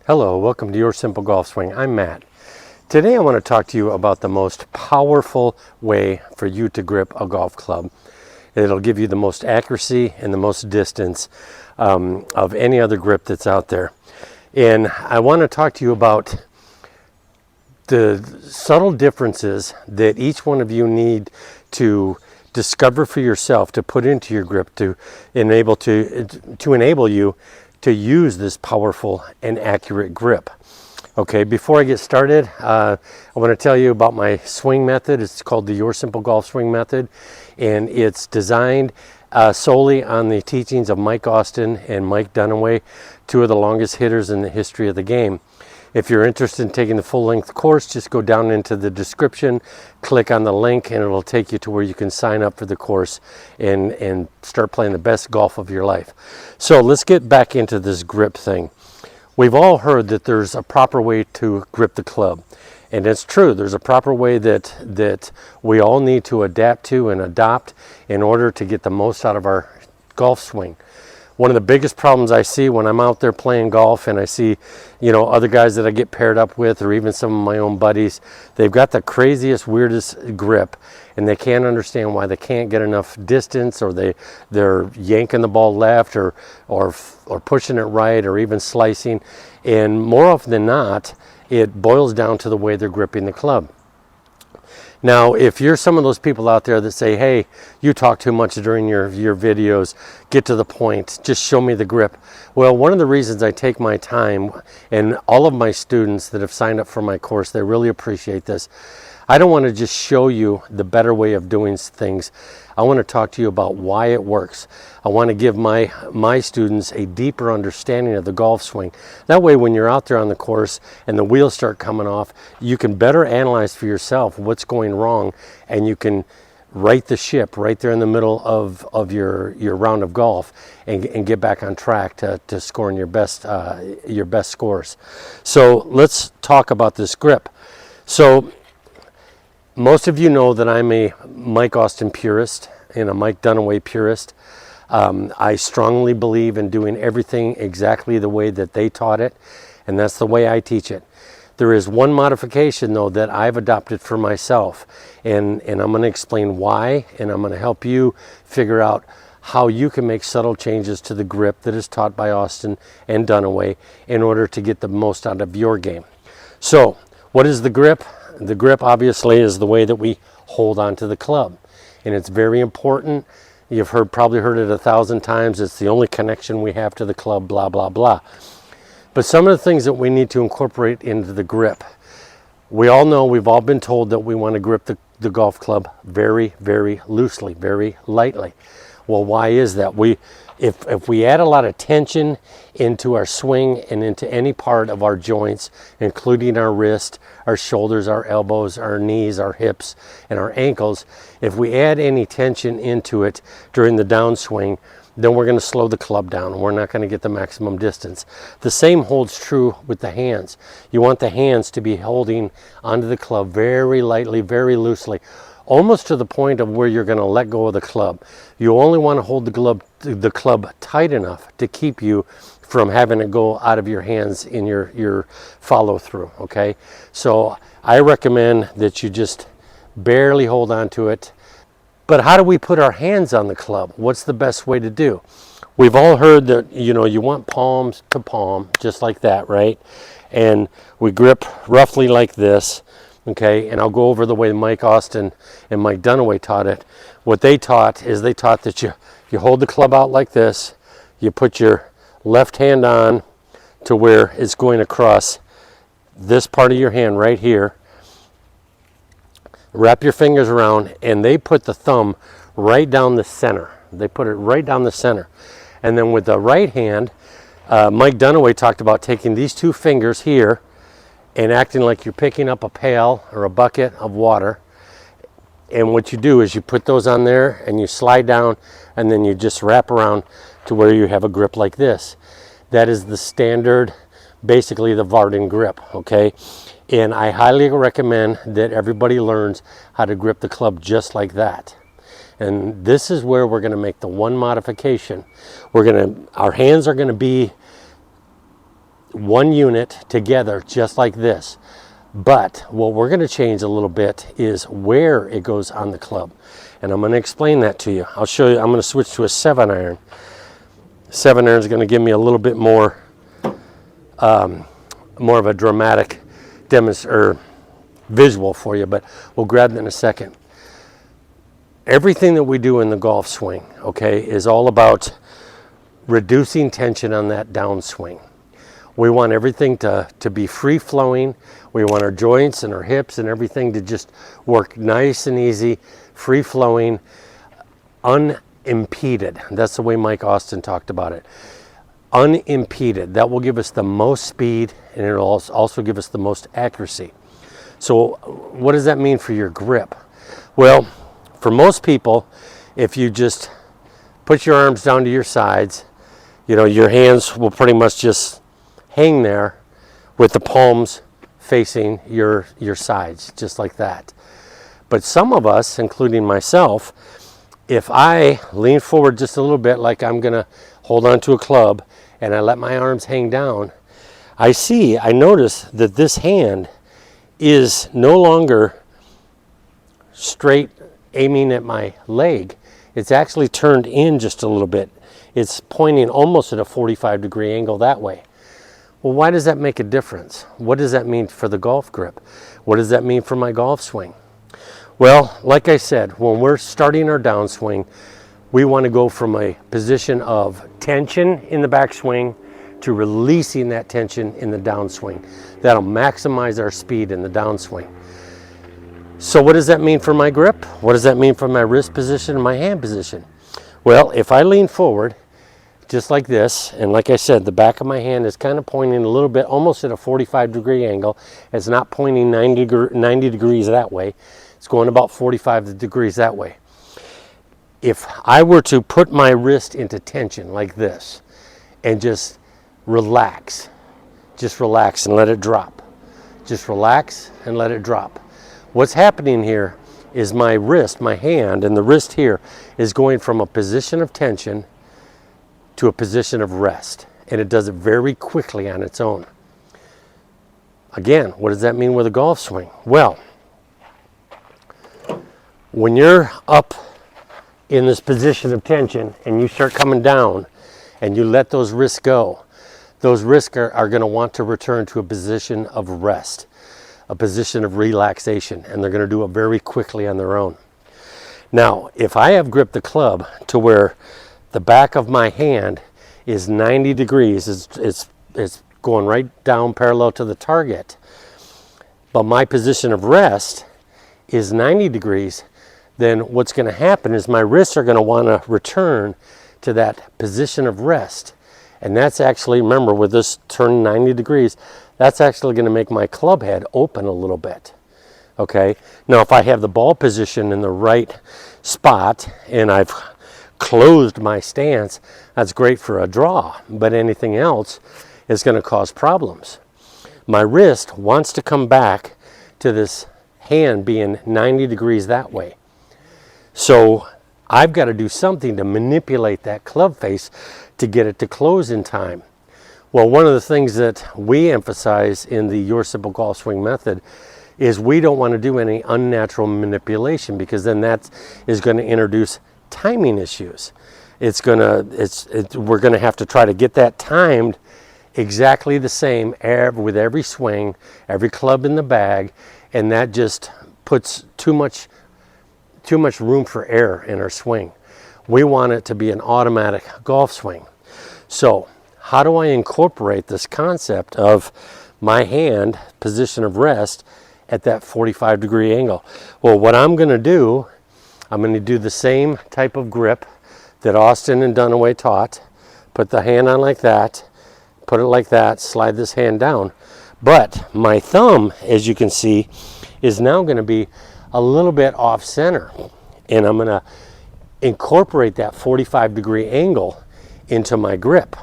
Hello, welcome to Your Simple Golf Swing. I'm Matt. Today I want to talk to you about the most powerful way for you to grip a golf club. It'll give you the most accuracy and the most distance of any other grip that's out there. And I want to talk to you about the subtle differences that each one of you need to discover for yourself, to put into your grip, to enable you to use this powerful and accurate grip. Okay, before I get started, I want to tell you about my swing method. It's called the Your Simple Golf Swing method, and it's designed solely on the teachings of Mike Austin and Mike Dunaway, two of the longest hitters in the history of the game. If you're interested in taking the full-length course, just go down into the description, click on the link, and it'll take you to where you can sign up for the course and start playing the best golf of your life. So let's get back into this grip thing. We've all heard that there's a proper way to grip the club. And it's true, there's a proper way that we all need to adapt to and adopt in order to get the most out of our golf swing. One of the biggest problems I see when I'm out there playing golf and I see, other guys that I get paired up with, or even some of my own buddies, they've got the craziest, weirdest grip, and they can't understand why they can't get enough distance, or they're yanking the ball left or pushing it right, or even slicing. And more often than not, it boils down to the way they're gripping the club. Now, if you're some of those people out there that say, hey, you talk too much during your videos, get to the point, just show me the grip. Well, one of the reasons I take my time, and all of my students that have signed up for my course, they really appreciate this. I don't want to just show you the better way of doing things. I want to talk to you about why it works. I want to give my students a deeper understanding of the golf swing. That way, when you're out there on the course and the wheels start coming off, you can better analyze for yourself what's going wrong, and you can right the ship right there in the middle of your round of golf and get back on track to scoring your best scores. So let's talk about this grip. So most of you know that I'm a Mike Austin purist and a Mike Dunaway purist. I strongly believe in doing everything exactly the way that they taught it, and that's the way I teach it. There is one modification, though, that I've adopted for myself, and I'm going to explain why, and I'm going to help you figure out how you can make subtle changes to the grip that is taught by Austin and Dunaway in order to get the most out of your game. So, what is the grip? The grip, obviously, is the way that we hold onto the club, and it's very important. You've probably heard it 1,000 times. It's the only connection we have to the club, blah, blah, blah. But some of the things that we need to incorporate into the grip, we all know, we've all been told that we want to grip the golf club very, very loosely, very lightly. Well, why is that? If we add a lot of tension into our swing and into any part of our joints, including our wrist, our shoulders, our elbows, our knees, our hips, and our ankles, if we add any tension into it during the downswing, then we're going to slow the club down. We're not going to get the maximum distance. The same holds true with the hands. You want the hands to be holding onto the club very lightly, very loosely, almost to the point of where you're going to let go of the club. You only want to hold the club tight enough to keep you from having it go out of your hands in your follow through, okay? So I recommend that you just barely hold on to it. But how do we put our hands on the club? What's the best way to do? We've all heard that, you want palms to palm, just like that, right? And we grip roughly like this. Okay, and I'll go over the way Mike Austin and Mike Dunaway taught it. What they taught is that you hold the club out like this, you put your left hand on to where it's going across this part of your hand right here, wrap your fingers around, and they put the thumb right down the center. They put it right down the center. And then with the right hand, Mike Dunaway talked about taking these two fingers here and acting like you're picking up a pail or a bucket of water. And what you do is you put those on there and you slide down, and then you just wrap around to where you have a grip like this. That is the standard, basically the Varden grip, okay? And I highly recommend that everybody learns how to grip the club just like that. And this is where we're going to make the one modification. Our hands are going to be one unit together just like this. But what we're going to change a little bit is where it goes on the club. And I'm going to explain that to you. I'll show you. I'm going to switch to a 7-iron. 7-iron is going to give me a little bit more of a dramatic visual for you, but we'll grab that in a second. Everything that we do in the golf swing, okay, is all about reducing tension on that downswing. We want everything to be free flowing. We want our joints and our hips and everything to just work nice and easy, free flowing, unimpeded. That's the way Mike Austin talked about it. Unimpeded. That will give us the most speed, and it'll also give us the most accuracy. So what does that mean for your grip? Well, for most people, if you just put your arms down to your sides, you know, your hands will pretty much just hang there with the palms facing your sides, just like that. But some of us, including myself, if I lean forward just a little bit, like I'm gonna hold on to a club, and I let my arms hang down, I notice that this hand is no longer straight aiming at my leg. It's actually turned in just a little bit. It's pointing almost at a 45-degree angle that way. Well, why does that make a difference? What does that mean for the golf grip? What does that mean for my golf swing? Well, like I said, when we're starting our downswing, we want to go from a position of tension in the backswing to releasing that tension in the downswing. That'll maximize our speed in the downswing. So what does that mean for my grip? What does that mean for my wrist position and my hand position? Well, if I lean forward, just like this, and like I said, the back of my hand is kind of pointing a little bit, almost at a 45-degree angle. It's not pointing 90 degrees that way. It's going about 45 degrees that way. If I were to put my wrist into tension like this and just relax and let it drop. Just relax and let it drop. What's happening here is my wrist, my hand, and the wrist here is going from a position of tension to a position of rest. And it does it very quickly on its own. Again, what does that mean with a golf swing? Well, when you're up in this position of tension and you start coming down and you let those wrists go, those wrists are going to want to return to a position of rest, a position of relaxation, and they're going to do it very quickly on their own. Now, if I have gripped the club to where the back of my hand is 90 degrees, it's going right down parallel to the target, but my position of rest is 90 degrees, then what's going to happen is my wrists are going to want to return to that position of rest. And that's actually, remember, with this turn 90 degrees, that's actually going to make my club head open a little bit. Okay? Now, if I have the ball position in the right spot and I've closed my stance, that's great for a draw, but anything else is going to cause problems. My wrist wants to come back to this hand being 90 degrees that way. So I've got to do something to manipulate that club face to get it to close in time. Well, one of the things that we emphasize in the Your Simple Golf Swing method is we don't want to do any unnatural manipulation, because then that is going to introduce timing issues. We're going to have to try to get that timed exactly the same with every swing, every club in the bag, and that just puts too much room for error in our swing. We want it to be an automatic golf swing. So how do I incorporate this concept of my hand position of rest at that 45-degree angle? Well, what I'm going to do the same type of grip that Austin and Dunaway taught. Put the hand on like that, put it like that, slide this hand down. But my thumb, as you can see, is now going to be a little bit off center, and I'm going to incorporate that 45-degree angle into my grip.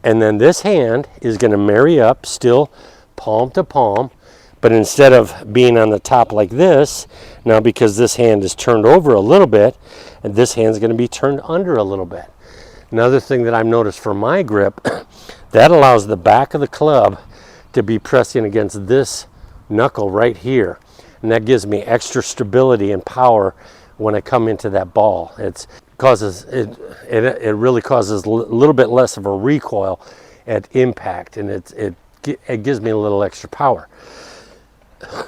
And then this hand is going to marry up still palm to palm, but instead of being on the top like this, now because this hand is turned over a little bit, and this hand's going to be turned under a little bit. Another thing that I've noticed for my grip, that allows the back of the club to be pressing against this knuckle right here. And that gives me extra stability and power when I come into that ball. It really causes a little bit less of a recoil at impact, and it gives me a little extra power.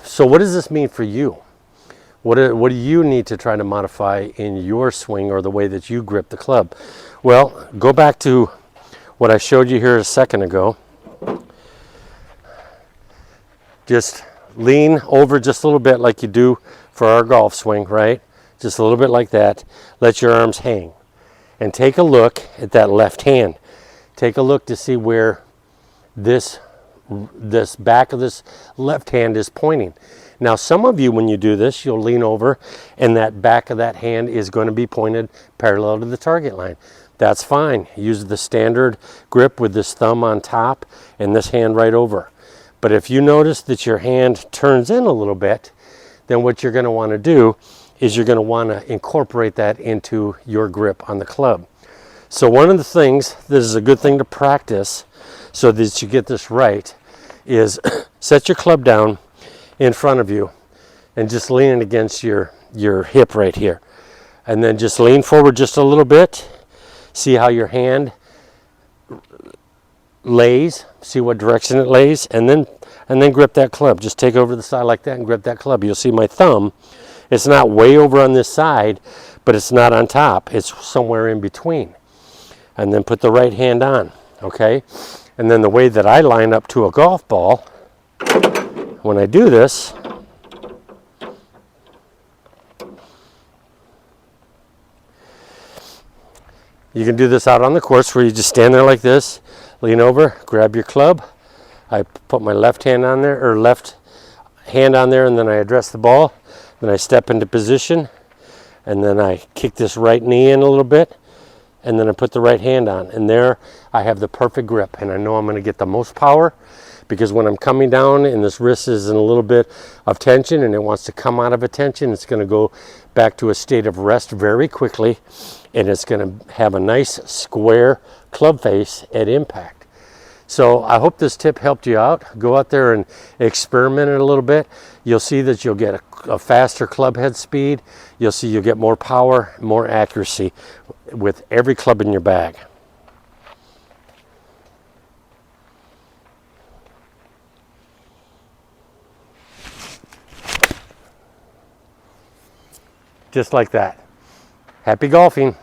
So what does this mean for you? What do you need to try to modify in your swing or the way that you grip the club? Well, go back to what I showed you here a second ago. Just lean over just a little bit like you do for our golf swing, right? Just a little bit like that. Let your arms hang. And take a look at that left hand. Take a look to see where this back of this left hand is pointing. Now, some of you, when you do this, you'll lean over and that back of that hand is going to be pointed parallel to the target line. That's fine. Use the standard grip with this thumb on top and this hand right over. But if you notice that your hand turns in a little bit, then what you're going to want to do is you're going to want to incorporate that into your grip on the club. So one of the things, this is a good thing to practice so that you get this right, is set your club down in front of you and just lean it against your hip right here. And then just lean forward just a little bit. See how your hand lays, see what direction it lays, and then grip that club. Just take over the side like that and grip that club. You'll see my thumb, it's not way over on this side, but it's not on top. It's somewhere in between. And then put the right hand on, okay? And then the way that I line up to a golf ball, when I do this, you can do this out on the course where you just stand there like this, lean over, grab your club. I put my left hand on there, or left hand on there, and then I address the ball. Then I step into position, and then I kick this right knee in a little bit, and then I put the right hand on. And there I have the perfect grip, and I know I'm going to get the most power, because when I'm coming down and this wrist is in a little bit of tension and it wants to come out of attention, it's going to go back to a state of rest very quickly, and it's going to have a nice square club face at impact. So I hope this tip helped you out. Go out there and experiment it a little bit. You'll see that you'll get a faster club head speed. You'll see you'll get more power, more accuracy with every club in your bag. Just like that. Happy golfing.